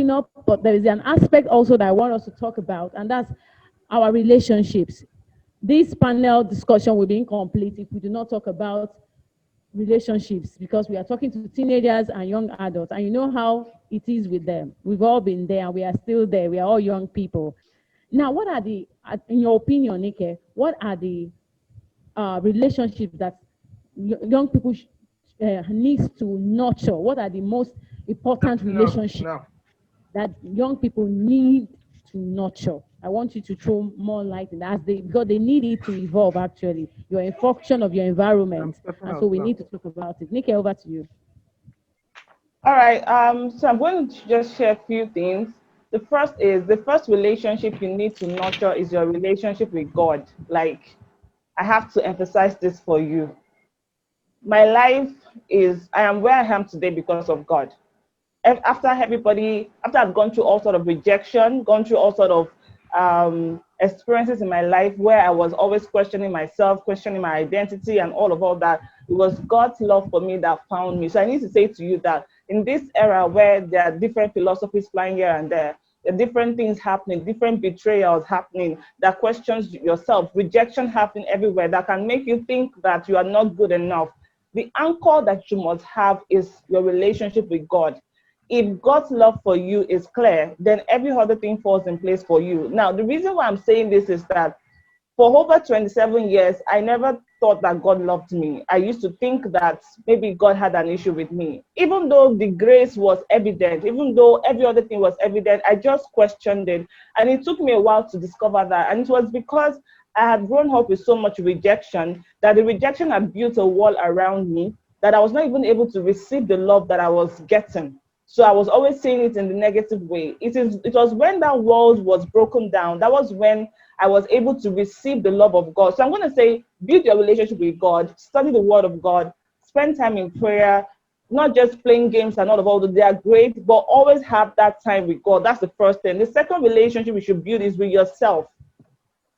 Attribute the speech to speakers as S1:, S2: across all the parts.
S1: coming up, but there is an aspect also that I want us to talk about, and that's our relationships. This panel discussion will be incomplete if we do not talk about relationships, because we are talking to teenagers and young adults, and you know how it is with them. We've all been there and we are still there. We are all young people. Now, what are the, in your opinion, Nike, what are the relationships that young people needs to nurture? What are the most important relationships that young people need to nurture? I want you to throw more light in that, because they need it to evolve. Actually, you're a function of your environment, and so we need to talk about it. Nikki, over to you.
S2: All right. So I'm going to just share a few things. The first relationship you need to nurture is your relationship with God. Like, I have to emphasize this for you. My life I am where I am today because of God. After I've gone through all sort of rejection, gone through all sort of experiences in my life where I was always questioning myself, questioning my identity and all that, it was God's love for me that found me. So I need to say to you that in this era where there are different philosophies flying here and there are different things happening, different betrayals happening, that questions yourself, rejection happening everywhere, that can make you think that you are not good enough. The anchor that you must have is your relationship with God. If God's love for you is clear, then every other thing falls in place for you. Now, the reason why I'm saying this is that for over 27 years, I never thought that God loved me. I used to think that maybe God had an issue with me. Even though the grace was evident, even though every other thing was evident, I just questioned it. And it took me a while to discover that. And it was because I had grown up with so much rejection that the rejection had built a wall around me, that I was not even able to receive the love that I was getting. So I was always seeing it in the negative way. It was when that wall was broken down, that was when I was able to receive the love of God. So I'm going to say, build your relationship with God, study the word of God, spend time in prayer, not just playing games and all that. They are great, but always have that time with God. That's the first thing. The second relationship you should build is with yourself.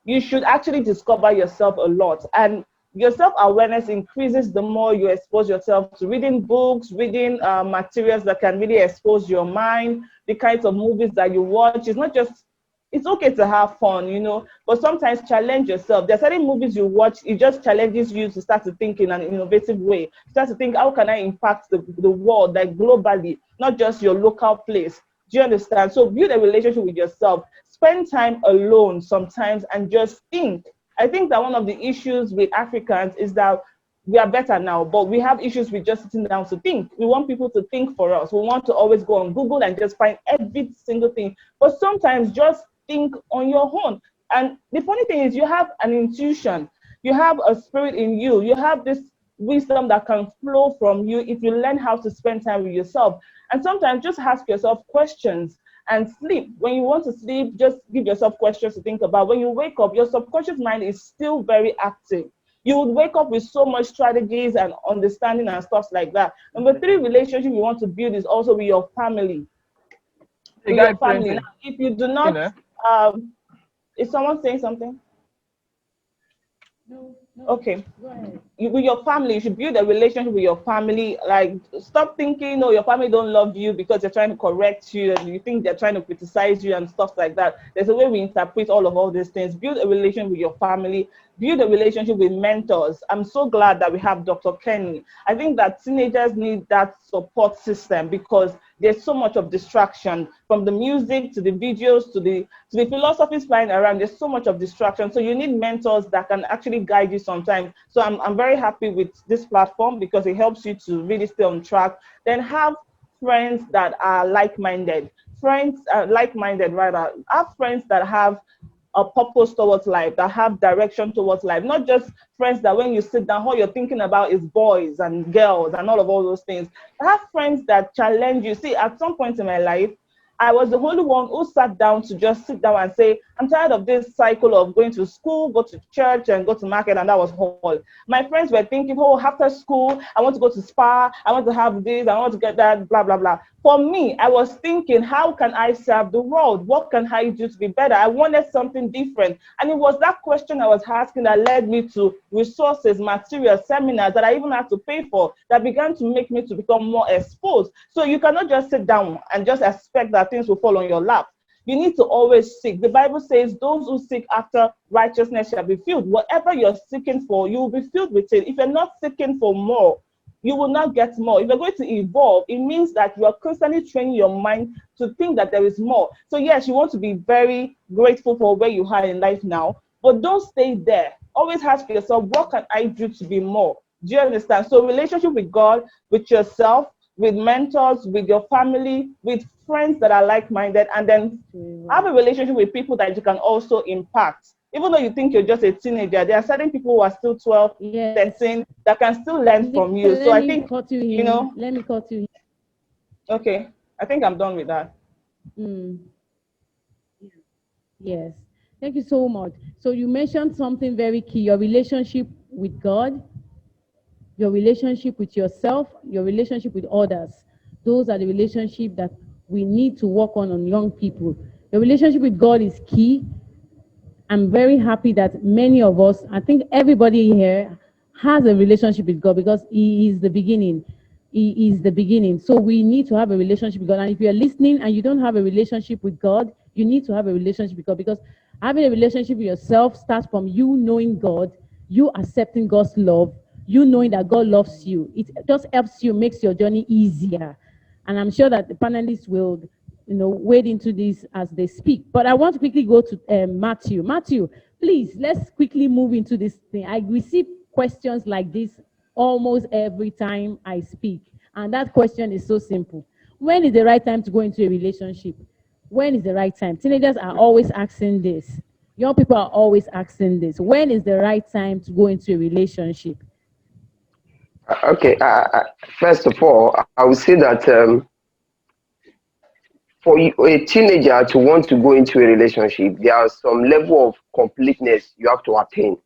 S2: You should actually discover yourself a lot. And your self-awareness increases the more you expose yourself to reading books, reading materials that can really expose your mind, the kinds of movies that you watch. It's okay to have fun, but sometimes challenge yourself. There are certain movies you watch, it just challenges you to start to think in an innovative way. Start to think, how can I impact the world, like globally, not just your local place? Do you understand? So build a relationship with yourself. Spend time alone sometimes and just think. I think that one of the issues with Africans is that we are better now, but we have issues with just sitting down to think. We want people to think for us. We want to always go on Google and just find every single thing. But sometimes just think on your own. And the funny thing is, you have an intuition. You have a spirit in you. You have this wisdom that can flow from you if you learn how to spend time with yourself. And sometimes just ask yourself questions and sleep. When you want to sleep, just give yourself questions to think about. When you wake up, your subconscious mind is still very active. You would wake up with so much strategies and understanding and stuff like that. Number three relationship you want to build is also with your family. With your family. Now, if you do not, is someone saying something?
S1: No.
S2: Okay. With your family, you should build a relationship with your family. Like, stop thinking, your family don't love you because they're trying to correct you and you think they're trying to criticize you and stuff like that. There's a way we interpret all these things. Build a relationship with your family. Build a relationship with mentors. I'm so glad that we have Dr. Kenny. I think that teenagers need that support system because there's so much of distraction, from the music to the videos to the philosophies flying around. There's so much of distraction. So you need mentors that can actually guide you sometimes. So I'm very happy with this platform because it helps you to really stay on track. Then have friends that are like-minded. Have friends that have a purpose towards life, that have direction towards life, not just friends that when you sit down, all you're thinking about is boys and girls and all those things. Have friends that challenge you. See, at some point in my life, I was the only one who sat down to just sit down and say, I'm tired of this cycle of going to school, go to church, and go to market, and that was all. My friends were thinking, oh, after school, I want to go to spa, I want to have this, I want to get that, blah, blah, blah. For me, I was thinking, how can I serve the world? What can I do to be better? I wanted something different. And it was that question I was asking that led me to resources, materials, seminars that I even had to pay for, that began to make me to become more exposed. So you cannot just sit down and just expect that things will fall on your lap. You need to always seek. The Bible says, those who seek after righteousness shall be filled. Whatever you're seeking for, you will be filled with it. If you're not seeking for more, you will not get more. If you're going to evolve, it means that you are constantly training your mind to think that there is more. So yes, you want to be very grateful for where you are in life now, but don't stay there. Always ask yourself, what can I do to be more? Do you understand? So relationship with God, with yourself, with mentors, with your family, with friends that are like-minded, and then have a relationship with people that you can also impact. Even though you think you're just a teenager, there are certain people who are still 12, 13 that can still learn from you. So I think, you know,
S1: let me cut you.
S2: Okay, I think I'm done with that.
S1: Mm. Yes. Thank you so much. So you mentioned something very key, your relationship with God, your relationship with yourself, your relationship with others. Those are the relationships that we need to work on young people. The relationship with God is key. I'm very happy that many of us, I think everybody here has a relationship with God because He is the beginning. He is the beginning. So we need to have a relationship with God. And if you're listening and you don't have a relationship with God, you need to have a relationship with God, because having a relationship with yourself starts from you knowing God, you accepting God's love, you knowing that God loves you. It just helps you, makes your journey easier. And I'm sure that the panelists will, wade into this as they speak. But I want to quickly go to Matthew. Matthew, please, let's quickly move into this thing. I receive questions like this almost every time I speak. And that question is so simple. When is the right time to go into a relationship? When is the right time? Teenagers are always asking this. Young people are always asking this. When is the right time to go into a relationship?
S3: Okay, first of all, I would say that for a teenager to want to go into a relationship, there are some level of completeness you have to attain.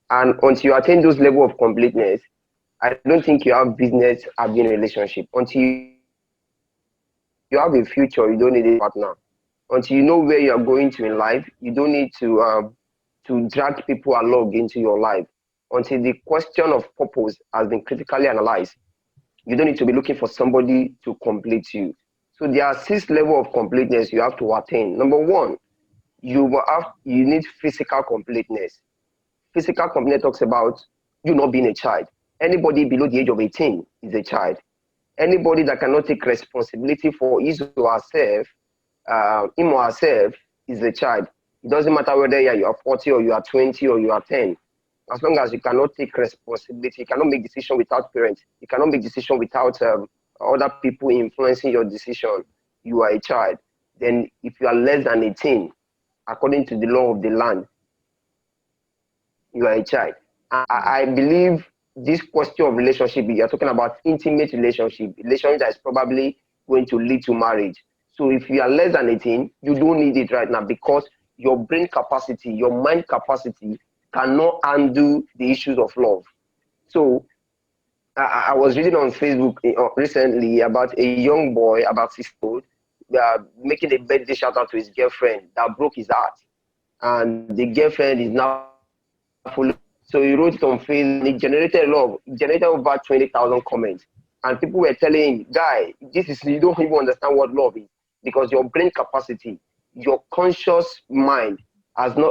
S3: And until you attain those level of completeness, I don't think you have business having a relationship. Until you have a future, you don't need a partner. Until you know where you are going to in life, you don't need to drag people along into your life. Until the question of purpose has been critically analyzed, you don't need to be looking for somebody to complete you. So there are 6 levels of completeness you have to attain. Number 1, you need physical completeness. Physical completeness talks about you not being a child. Anybody below the age of 18 is a child. Anybody that cannot take responsibility for his or herself, him or herself, is a child. It doesn't matter whether you are 40 or you are 20 or you are 10. As long as you cannot take responsibility, you cannot make decision without parents, you cannot make decision without other people influencing your decision, you are a child. Then if you are less than 18, according to the law of the land, you are a child. I believe this question of relationship, you're talking about intimate relationship that is probably going to lead to marriage. So if you are less than 18, you don't need it right now, because your brain capacity, your mind capacity cannot handle the issues of love. So I was reading on Facebook recently about a young boy, about 6 years old, making a birthday shout out to his girlfriend that broke his heart. And the girlfriend is now full. So he wrote it on Facebook, and it generated over 20,000 comments. And people were telling him, guy, you don't even understand what love is, because your brain capacity, your conscious mind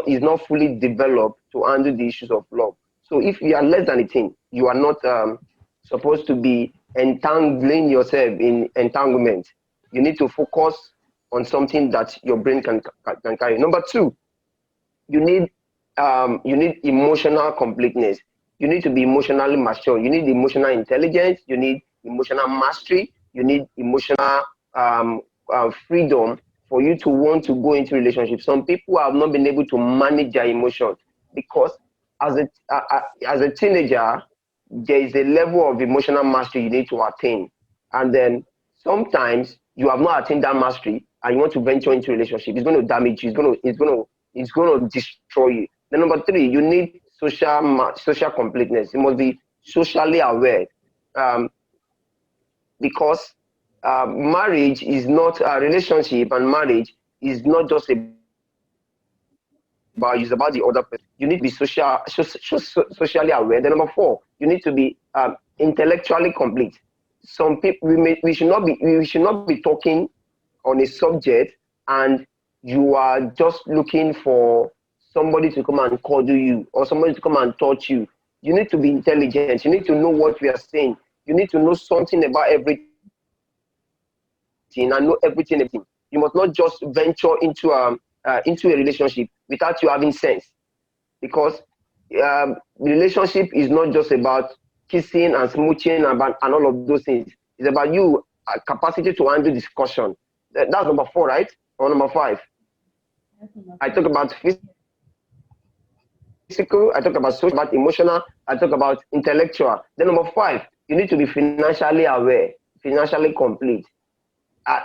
S3: is not fully developed to handle the issues of love. So if you are less than 18, you are not supposed to be entangling yourself in entanglement. You need to focus on something that your brain can carry. Number 2, you need emotional completeness. You need to be emotionally mature. You need emotional intelligence. You need emotional mastery. You need emotional freedom for you to want to go into relationships. Some people have not been able to manage their emotions because as a teenager, there is a level of emotional mastery you need to attain. And then sometimes you have not attained that mastery and you want to venture into a relationship. It's going to damage you. It's going to It's going to destroy you. Then number three, you need social completeness. You must be socially aware, because marriage is not a relationship, and marriage is not just about it's about the other person. You need to be socially aware. Then number four, you need to be intellectually complete. Some people we should not be talking on a subject, and you are just looking for somebody to come and cuddle you or somebody to come and touch you. You need to be intelligent. You need to know what we are saying. You need to know something about everything and know everything. You must not just venture into a relationship without you having sense, because relationship is not just about kissing and smooching and all of those things. It's about you capacity to handle discussion. That's number four, right? Or number five? I talk about physical, I talk about social, about emotional, I talk about intellectual. Then number five, you need to be financially aware, financially complete.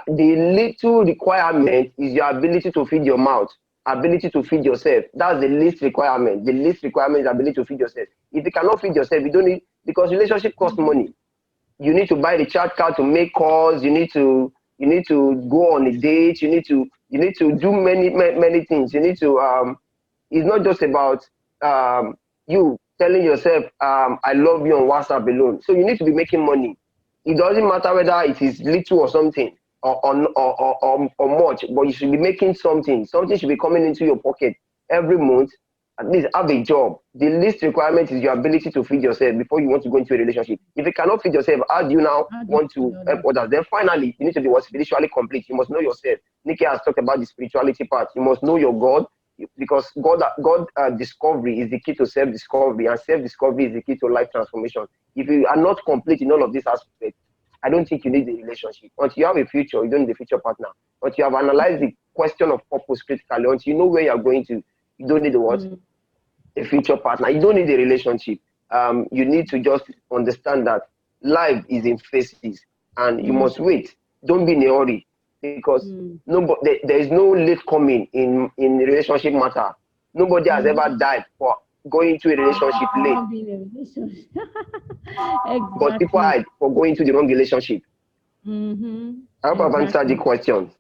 S3: The little requirement is your ability to feed your mouth, ability to feed yourself. That's the least requirement. The least requirement is ability to feed yourself. If you cannot feed yourself, you don't need, because relationship costs money. You need to buy the chat card to make calls. You need to go on a date. You need to do many things. You need to it's not just about you telling yourself I love you on WhatsApp alone. So you need to be making money. It doesn't matter whether it is little or something or much, but you should be making something. Something should be coming into your pocket every month. At least have a job. The least requirement is your ability to feed yourself before you want to go into a relationship. If you cannot feed yourself, how do you now want to help others? Then finally, you need to be spiritually complete. You must know yourself. Nikki has talked about the spirituality part. You must know your God, because God discovery is the key to self-discovery, and self-discovery is the key to life transformation. If you are not complete in all of these aspects, I don't think you need a relationship. Once you have a future, you don't need a future partner. Once you have analyzed the question of purpose critically, once you know where you're going to, you don't need a future partner. You don't need a relationship. You need to just understand that life is in phases, and you must wait. Don't be in a hurry, because there is no late coming in relationship matter. Nobody has ever died for going into a relationship late.
S1: Exactly.
S3: But people died for going into the wrong relationship. I hope I've answered the question.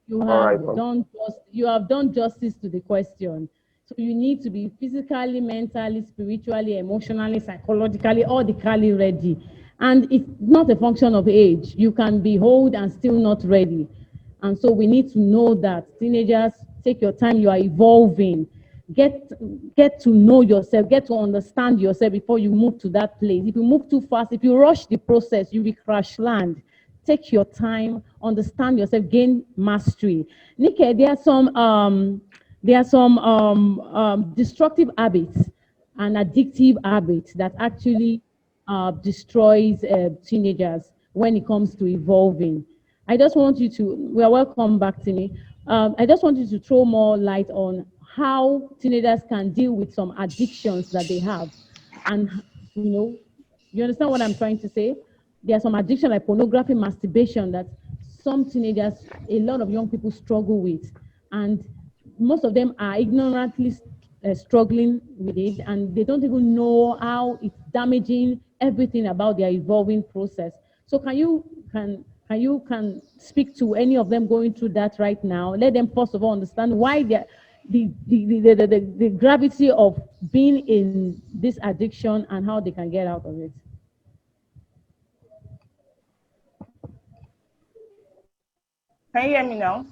S1: You have done justice to the question. So you need to be physically, mentally, spiritually, emotionally, psychologically, ordically ready. And it's not a function of age. You can be old and still not ready. And so we need to know that. Teenagers, take your time. You are evolving. Get to know yourself. Get to understand yourself before you move to that place. If you move too fast, if you rush the process, you will crash land. Take your time, understand yourself, gain mastery. Nike, there are some destructive habits and addictive habits that actually destroys teenagers when it comes to evolving. I just want you to, well, welcome back to me. I just want you to throw more light on how teenagers can deal with some addictions that they have. And, you understand what I'm trying to say? There are some addiction like pornography, masturbation that some teenagers, a lot of young people struggle with. And most of them are ignorantly struggling with it, and they don't even know how it's damaging everything about their evolving process. So can you speak to any of them going through that right now? Let them first of all understand why the gravity of being in this addiction and how they can get out of it.
S2: Can you hear me now?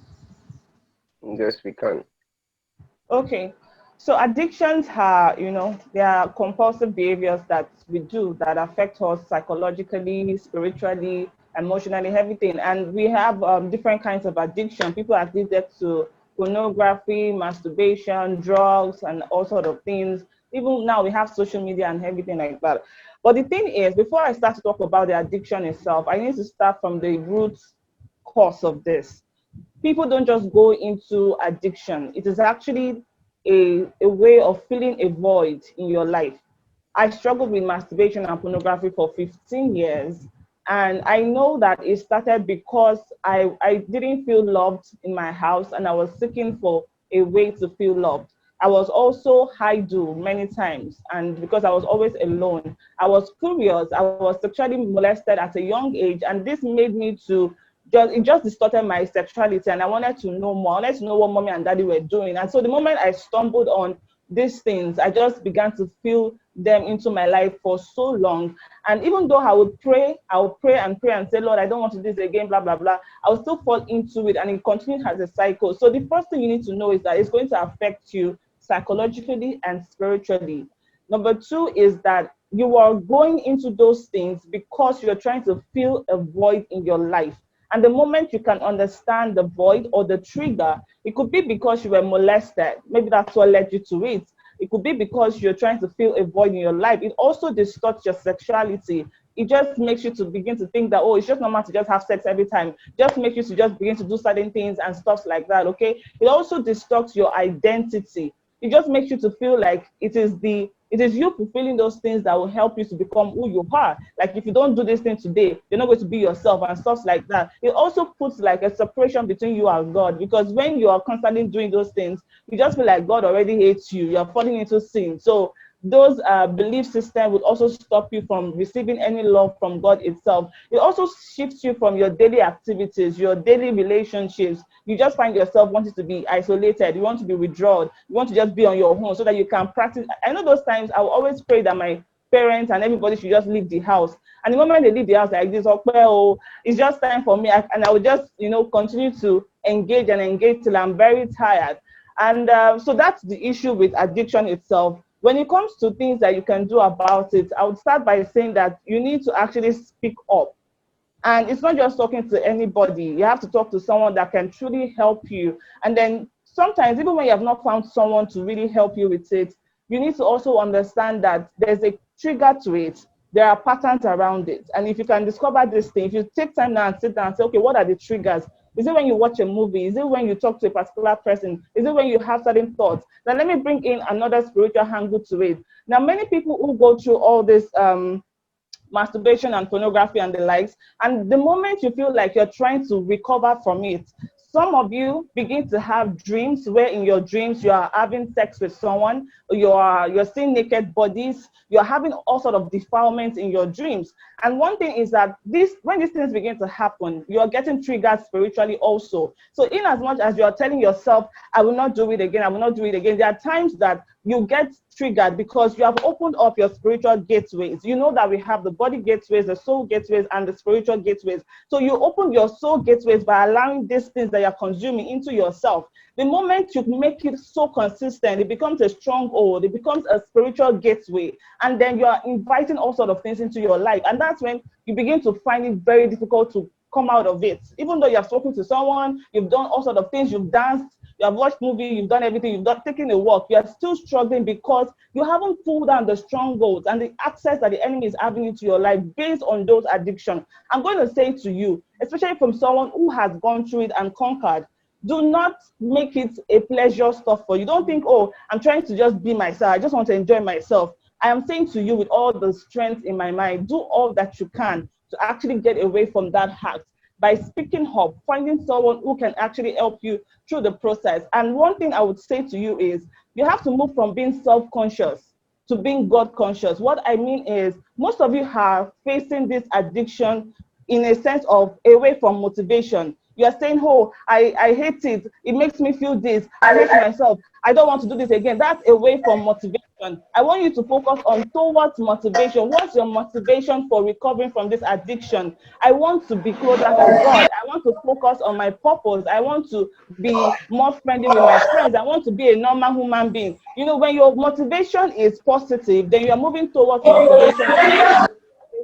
S3: Yes, we can.
S2: Okay. So addictions are, they are compulsive behaviors that we do that affect us psychologically, spiritually, emotionally, everything. And we have different kinds of addiction. People are addicted to pornography, masturbation, drugs, and all sorts of things. Even now we have social media and everything like that. But the thing is, before I start to talk about the addiction itself, I need to start from the root cause of this. People don't just go into addiction. It is actually a way of filling a void in your life. I struggled with masturbation and pornography for 15 years. And I know that it started because I didn't feel loved in my house, and I was seeking for a way to feel loved. I was also high-do many times, and because I was always alone, I was curious. I was sexually molested at a young age, and this made me to it just distorted my sexuality, and I wanted to know more. I wanted to know what mommy and daddy were doing. And so the moment I stumbled on these things, I just began to feel them into my life for so long. And even though I would pray and pray and say, Lord, I don't want to do this again, blah, blah, blah, I would still fall into it, and it continued as a cycle. So the first thing you need to know is that it's going to affect you psychologically and spiritually. Number two is that you are going into those things because you're trying to fill a void in your life. And the moment you can understand the void or the trigger, it could be because you were molested. Maybe that's what led you to it. It could be because you're trying to fill a void in your life. It also distorts your sexuality. It just makes you to begin to think that, oh, it's just normal to just have sex every time. Just makes you to just begin to do certain things and stuff like that, okay? It also distorts your identity. It just makes you to feel like it is you fulfilling those things that will help you to become who you are. Like if you don't do this thing today, you're not going to be yourself and stuff like that. It also puts like a separation between you and God, because when you are constantly doing those things, you just feel like God already hates you. You're falling into sin. So those belief systems would also stop you from receiving any love from God itself. It also shifts you from your daily activities, your daily relationships. You just find yourself wanting to be isolated. You want to be withdrawn. You want to just be on your own so that you can practice. I know those times I will always pray that my parents and everybody should just leave the house. And the moment they leave the house like this, oh, it's just time for me. And I will just, continue to engage till I'm very tired. And so that's the issue with addiction itself. When it comes to things that you can do about it, I would start by saying that you need to actually speak up. And it's not just talking to anybody. You have to talk to someone that can truly help you. And then sometimes, even when you have not found someone to really help you with it, you need to also understand that there's a trigger to it. There are patterns around it. And if you can discover this thing, if you take time now and sit down and say, okay, what are the triggers? Is it when you watch a movie? Is it when you talk to a particular person? Is it when you have certain thoughts? Now, let me bring in another spiritual angle to it. Now, many people who go through all this masturbation and pornography and the likes, and the moment you feel like you're trying to recover from it, some of you begin to have dreams where in your dreams you are having sex with someone, you're seeing naked bodies, you're having all sort of defilements in your dreams. And one thing is that when these things begin to happen, you're getting triggered spiritually also. So in as much as you're telling yourself, I will not do it again, I will not do it again, there are times that you get triggered because you have opened up your spiritual gateways. You know that we have the body gateways, the soul gateways, and the spiritual gateways. So you open your soul gateways by allowing these things that you're consuming into yourself. The moment you make it so consistent, it becomes a stronghold, it becomes a spiritual gateway, and then you are inviting all sorts of things into your life. And that's when you begin to find it very difficult to come out of it. Even though you have spoken to someone, you've done all sorts of things, you've danced, you have watched movies, you've done everything, you've taken a walk, you are still struggling because you haven't pulled down the strongholds and the access that the enemy is having into your life based on those addictions. I'm going to say to you, especially from someone who has gone through it and conquered, do not make it a pleasure stuff for you. Don't think, oh, I'm trying to just be myself, I just want to enjoy myself. I am saying to you with all the strength in my mind, do all that you can to actually get away from that hack by speaking up, finding someone who can actually help you through the process. And one thing I would say to you is you have to move from being self-conscious to being God-conscious. What I mean is most of you are facing this addiction in a sense of away from motivation. You are saying, oh, I hate it. It makes me feel this. I hate myself. I don't want to do this again. That's away from motivation. I want you to focus on towards motivation. What's your motivation for recovering from this addiction? I want to be closer to God. I want to focus on my purpose. I want to be more friendly with my friends. I want to be a normal human being. You know, when your motivation is positive, then you are moving towards motivation,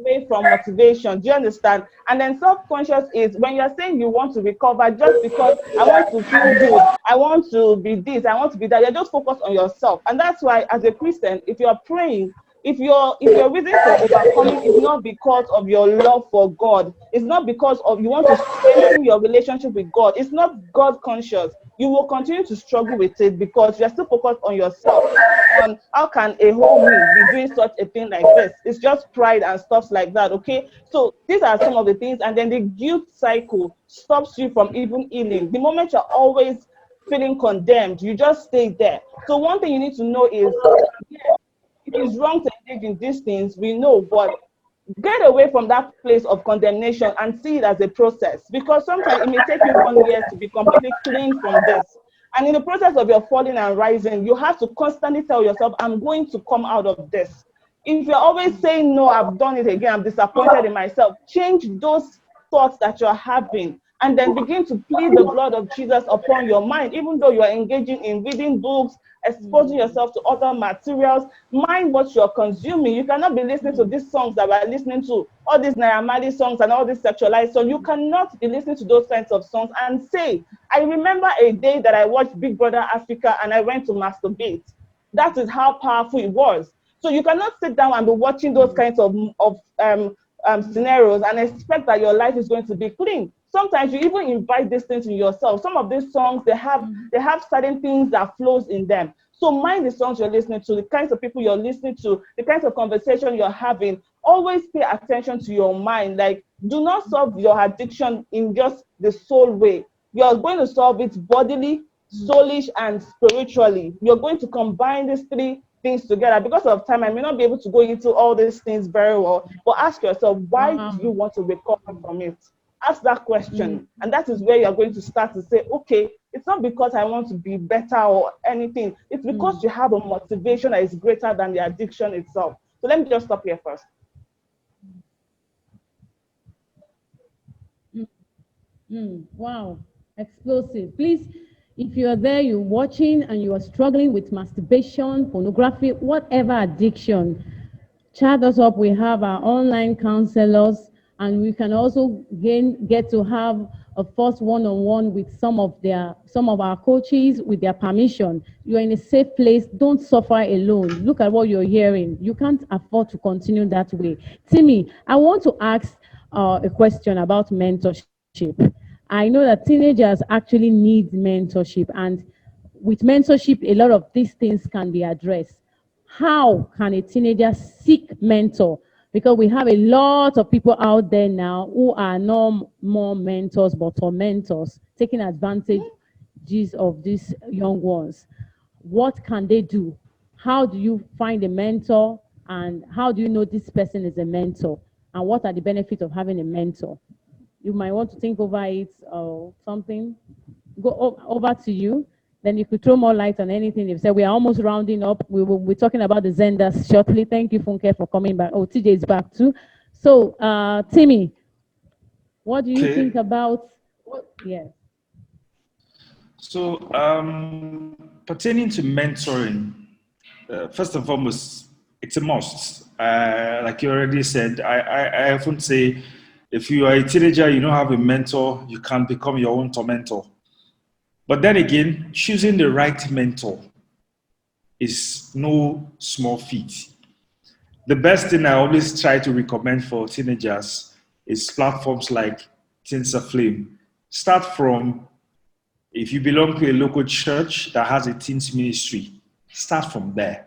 S2: away from motivation. Do you understand? And then self-conscious is when you're saying you want to recover just because I want to feel good, I want to be this, I want to be that. You're just focused on yourself. And that's why as a Christian, if you're praying, if your reason for overcoming is not because of your love for God, it's not because of you want to strengthen your relationship with God, it's not God conscious, you will continue to struggle with it because you're still focused on yourself, on how can a whole me be doing such a thing like this. It's just pride and stuff like that, okay? So these are some of the things, and then the guilt cycle stops you from even healing. The moment you're always feeling condemned. You just stay there. So one thing you need to know is, yeah, it is wrong to engage in these things, we know, but get away from that place of condemnation and see it as a process, because sometimes it may take you 1 year to be completely clean from this. And in the process of your falling and rising, you have to constantly tell yourself, I'm going to come out of this. If you're always saying, no, I've done it again, I'm disappointed in myself, change those thoughts that you're having, and then begin to plead the blood of Jesus upon your mind. Even though you are engaging in reading books, exposing yourself to other materials, mind what you're consuming. You cannot be listening to these songs that we're listening to, all these Naira Marley songs and all these sexualized songs. You cannot be listening to those kinds of songs and say, I remember a day that I watched Big Brother Africa and I went to masturbate. That is how powerful it was. So you cannot sit down and be watching those kinds of scenarios and expect that your life is going to be clean. Sometimes you even invite these things in yourself. Some of these songs, they have certain things that flows in them. So mind the songs you're listening to, the kinds of people you're listening to, the kinds of conversation you're having. Always pay attention to your mind. Like, do not solve your addiction in just the soul way. You're going to solve it bodily, soulish, and spiritually. You're going to combine these three things together. Because of time, I may not be able to go into all these things very well, but ask yourself, why do you want to recover from it? Ask that question, and that is where you're going to start to say, okay, it's not because I want to be better or anything. It's because you have a motivation that is greater than the addiction itself. So let me just stop here first.
S1: Wow, explosive. Please, if you are there, you're watching and you are struggling with masturbation, pornography, whatever addiction, chat us up. We have our online counselors, and we can also get to have a first one-on-one with some of our coaches with their permission. You're in a safe place. Don't suffer alone. Look at what you're hearing. You can't afford to continue that way. Timmy, I want to ask a question about mentorship. I know that teenagers actually need mentorship, and with mentorship, a lot of these things can be addressed. How can a teenager seek mentor? Because we have a lot of people out there now who are no more mentors but tormentors, taking advantage of these young ones. What can they do? How do you find a mentor, and how do you know this person is a mentor? And what are the benefits of having a mentor? You might want to think over it or something. Go over to you. Then you could throw more light on anything you've said. We are almost rounding up. We will be talking about the Zendas shortly. Thank you, Funke, for coming back. Oh, TJ is back too. So, Timmy, what do you think about? Yes.
S4: So, pertaining to mentoring, first and foremost, it's a must. Like you already said, I often say, if you are a teenager, you don't have a mentor, you can become your own tormentor. But then again, choosing the right mentor is no small feat. The best thing I always try to recommend for teenagers is platforms like Teensaflame. Start from, if you belong to a local church that has a teens ministry, start from there.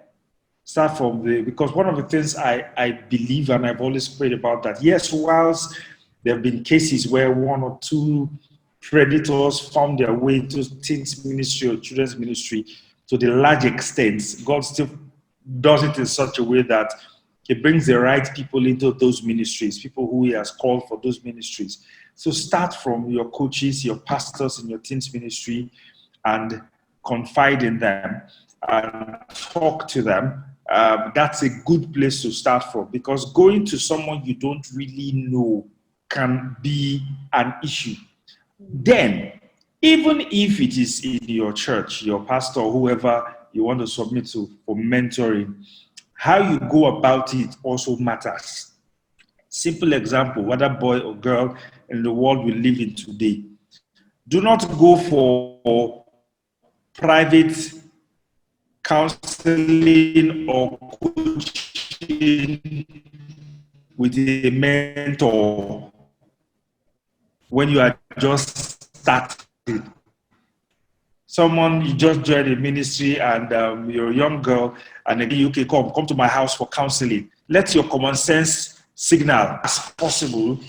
S4: Start from because one of the things I believe, and I've always prayed about that, yes, whilst there have been cases where one or two predators found their way to teens ministry or children's ministry, to the large extent, God still does it in such a way that He brings the right people into those ministries, people who He has called for those ministries. So start from your coaches, your pastors in your teens ministry, and confide in them and talk to them. That's a good place to start from, because going to someone you don't really know can be an issue. Then, even if it is in your church, your pastor, whoever you want to submit to for mentoring, how you go about it also matters. Simple example, whether boy or girl in the world we live in today. Do not go for private counseling or coaching with a mentor when you are just starting. Someone, you just joined a ministry and you're a young girl, and again, okay, come to my house for counseling. Let your common sense signal as possible.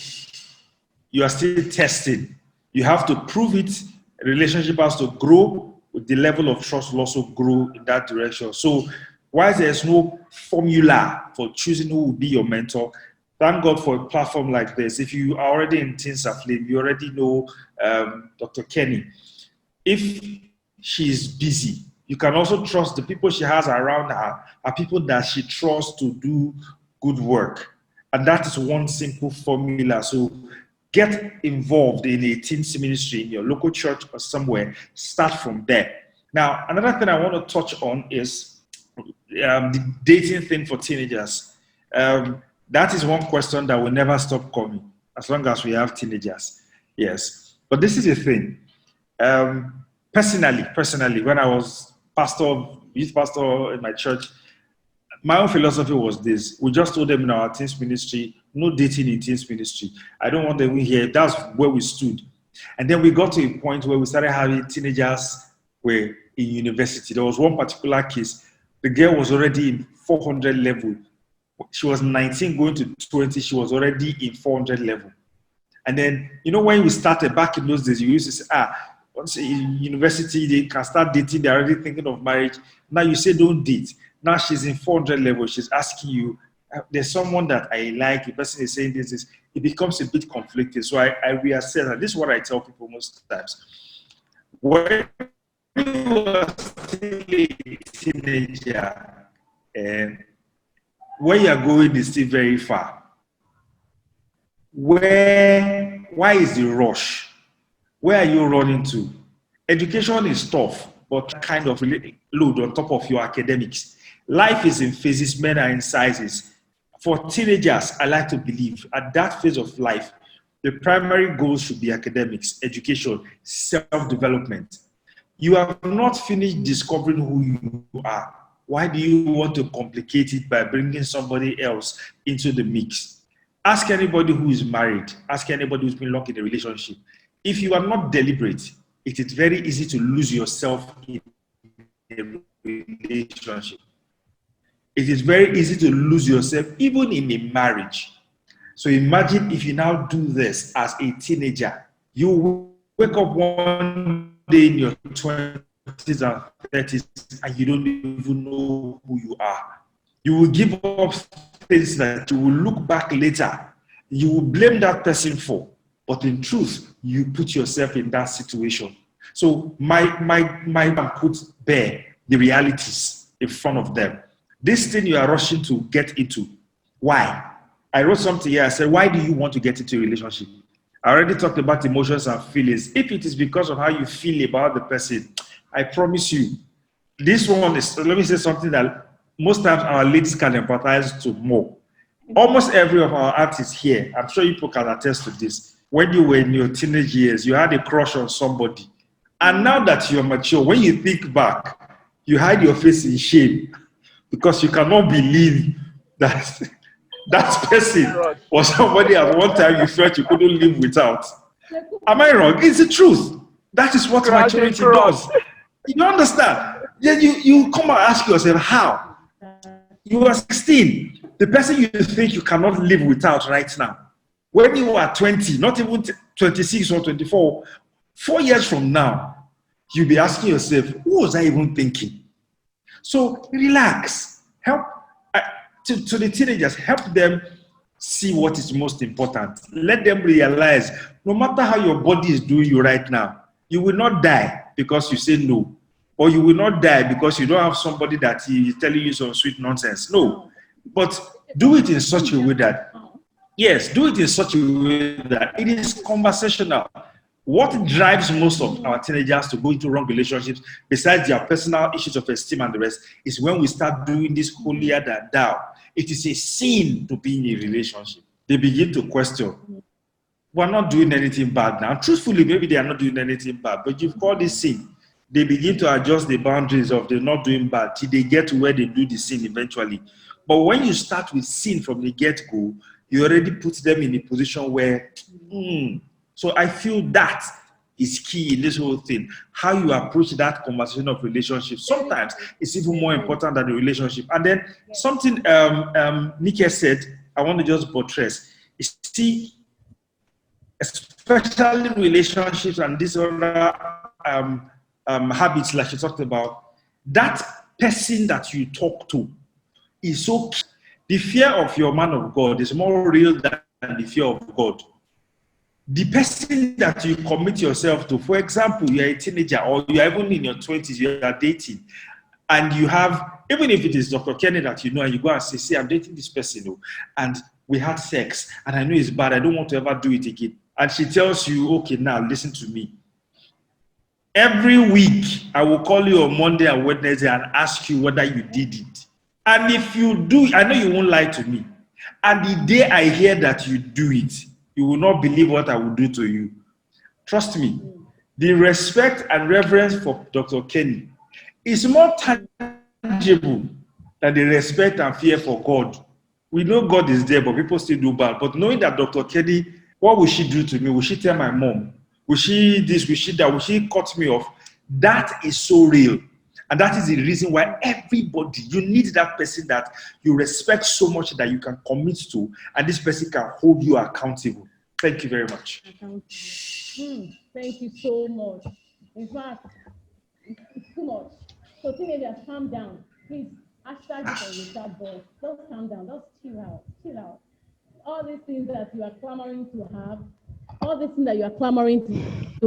S4: You are still testing. You have to prove it. A relationship has to grow. the level of trust will also grow in that direction. So while there's no formula for choosing who will be your mentor, thank God for a platform like this. If you are already in Teensaflame, you already know Dr. Kenny. If she's busy, you can also trust the people she has around her are people that she trusts to do good work. And that is one simple formula. So get involved in a teens ministry in your local church or somewhere. Start from there. Now, another thing I want to touch on is the dating thing for teenagers. That is one question that will never stop coming as long as we have teenagers. Yes. But this is the thing. Personally, when I was youth pastor in my church, my own philosophy was this. We just told them in our teens ministry, no dating in teens ministry. I don't want them in here. That's where we stood. And then we got to a point where we started having teenagers were in university. There was one particular case. The girl was already in 400 level. She was 19 going to 20. She was already in 400 level. And then, when we started back in those days, you used to say, once in university, they can start dating. They're already thinking of marriage. Now you say don't date. Now she's in 400 level. She's asking you, there's someone that I like. The person is saying this. It becomes a bit conflicted. So I reassess. And this is what I tell people most times. When you are still a teenager, where you are going is still very far. Why is the rush? Where are you running to? Education is tough, but kind of load on top of your academics. Life is in phases, men are in sizes. For teenagers, I like to believe at that phase of life, the primary goals should be academics, education, self-development. You have not finished discovering who you are. Why do you want to complicate it by bringing somebody else into the mix? Ask anybody who is married. Ask anybody who's been long in a relationship. If you are not deliberate, it is very easy to lose yourself in a relationship. It is very easy to lose yourself even in a marriage. So imagine if you now do this as a teenager. You wake up one day in your 20s and 30s and you don't even know who you are. You will give up things that you will look back later. You will blame that person for. But in truth, you put yourself in that situation. So my put bare the realities in front of them. This thing you are rushing to get into. Why? I wrote something here. I said, why do you want to get into a relationship? I already talked about emotions and feelings. If it is because of how you feel about the person, I promise you, this one is, let me say something that most times our ladies can empathize to more. Almost every of our artists here, I'm sure you people can attest to this. When you were in your teenage years, you had a crush on somebody. And now that you're mature, when you think back, you hide your face in shame because you cannot believe that that person was somebody at one time you felt you couldn't live without. Am I wrong? It's the truth. That is what maturity does. You understand? Then you come and ask yourself, how? You are 16. The person you think you cannot live without right now. When you are 20, not even 26 or 24, 4 years from now, you'll be asking yourself, what was I even thinking? So relax. Help to the teenagers, help them see what is most important. Let them realize, no matter how your body is doing you right now, you will not die because you say no. Or you will not die because you don't have somebody that is telling you some sweet nonsense. No. But do it in such a way that, yes, do it in such a way that it is conversational. What drives most of our teenagers to go into wrong relationships, besides their personal issues of esteem and the rest, is when we start doing this holier than thou. It is a sin to be in a relationship. They begin to question, we're not doing anything bad now. Truthfully, maybe they are not doing anything bad, but you've called this sin. They begin to adjust the boundaries of they're not doing bad till they get to where they do the sin eventually. But when you start with sin from the get-go, you already put them in a position where, So I feel that is key in this whole thing. How you approach that conversation of relationships. Sometimes it's even more important than the relationship. And then something Nike said, I want to just buttress. You see, especially relationships and this other habits like you talked about, that person that you talk to is so key. The fear of your man of God is more real than the fear of God. The person that you commit yourself to, for example, you're a teenager or you're even in your 20s, you are dating, and you have, even if it is Dr. Kenny that you know, and you go and say, see, I'm dating this person, and we had sex, and I know it's bad, I don't want to ever do it again. And she tells you, okay, now listen to me. Every week, I will call you on Monday and Wednesday and ask you whether you did it. And if you do, I know you won't lie to me. And the day I hear that you do it, you will not believe what I will do to you. Trust me, the respect and reverence for Dr. Kenny is more tangible than the respect and fear for God. We know God is there, but people still do bad. But knowing that Dr. Kenny, what will she do to me? Will she tell my mom? Will she this? Will she that? Will she cut me off? That is so real. And that is the reason why everybody, you need that person that you respect so much that you can commit to, and this person can hold you accountable. Thank you very much.
S1: Thank you so much. In fact, it's too much. So teenagers, calm down. Please, hashtag it on your chat box. Just calm down. Just chill out. Chill out. All these things that you are clamoring to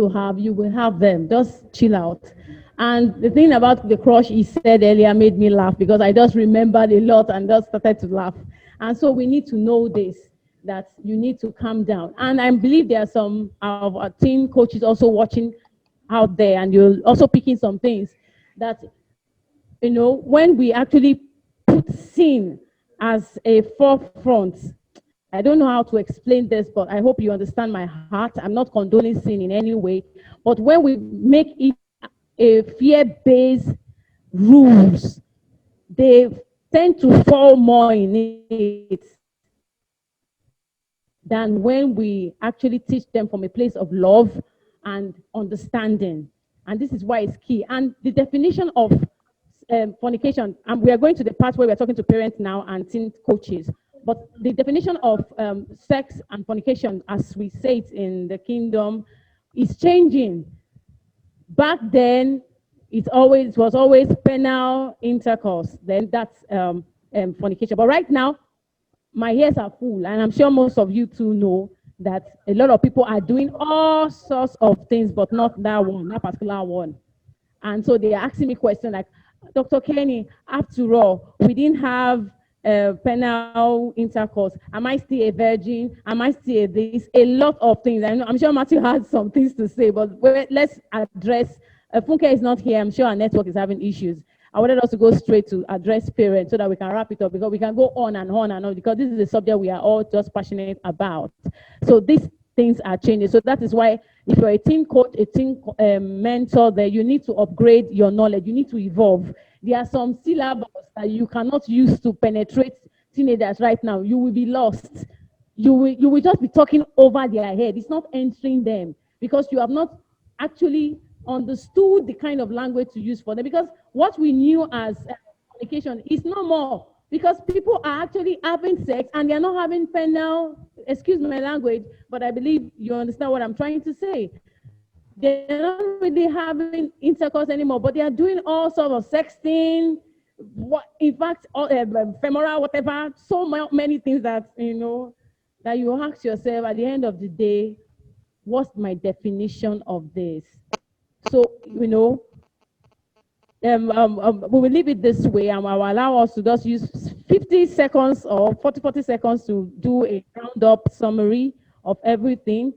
S1: have, you will have them. Just chill out. And the thing about the crush he said earlier made me laugh because I just remembered a lot and just started to laugh. And so we need to know this, that you need to calm down. And I believe there are some of our teen coaches also watching out there, and you're also picking some things that, when we actually put sin as a forefront. I don't know how to explain this, but I hope you understand my heart. I'm not condoning sin in any way. But when we make it a fear-based rules, they tend to fall more in it than when we actually teach them from a place of love and understanding. And this is why it's key. And the definition of fornication, and we are going to the part where we're talking to parents now and teen coaches. But the definition of sex and fornication, as we say it in the kingdom, is changing. Back then, it was always penile intercourse. Then that's fornication. But right now, my ears are full, and I'm sure most of you too know that a lot of people are doing all sorts of things, but not that particular one. And so they are asking me questions like, Dr. Kenny, after all, we didn't have penile intercourse. Am I still a virgin? Am I still this? A lot of things. I'm sure Matthew has some things to say, but let's address. Funke is not here. I'm sure our network is having issues. I wanted us to go straight to address parents so that we can wrap it up, because we can go on and on and on, because this is a subject we are all just passionate about. So these things are changing. So that is why if you're a teen coach, a teen mentor, there you need to upgrade your knowledge. You need to evolve. There are some syllables that you cannot use to penetrate teenagers right now. You will be lost. You will just be talking over their head. It's not entering them because you have not actually understood the kind of language to use for them. Because what we knew as communication is no more. Because people are actually having sex and they're not having penile, excuse my language, but I believe you understand what I'm trying to say. They're not really having intercourse anymore, but they are doing all sorts of sexting, in fact, femoral, whatever, so many things that, that you ask yourself at the end of the day, what's my definition of this? So, we will leave it this way, and will allow us to just use 50 seconds or 40 seconds to do a round-up summary of everything.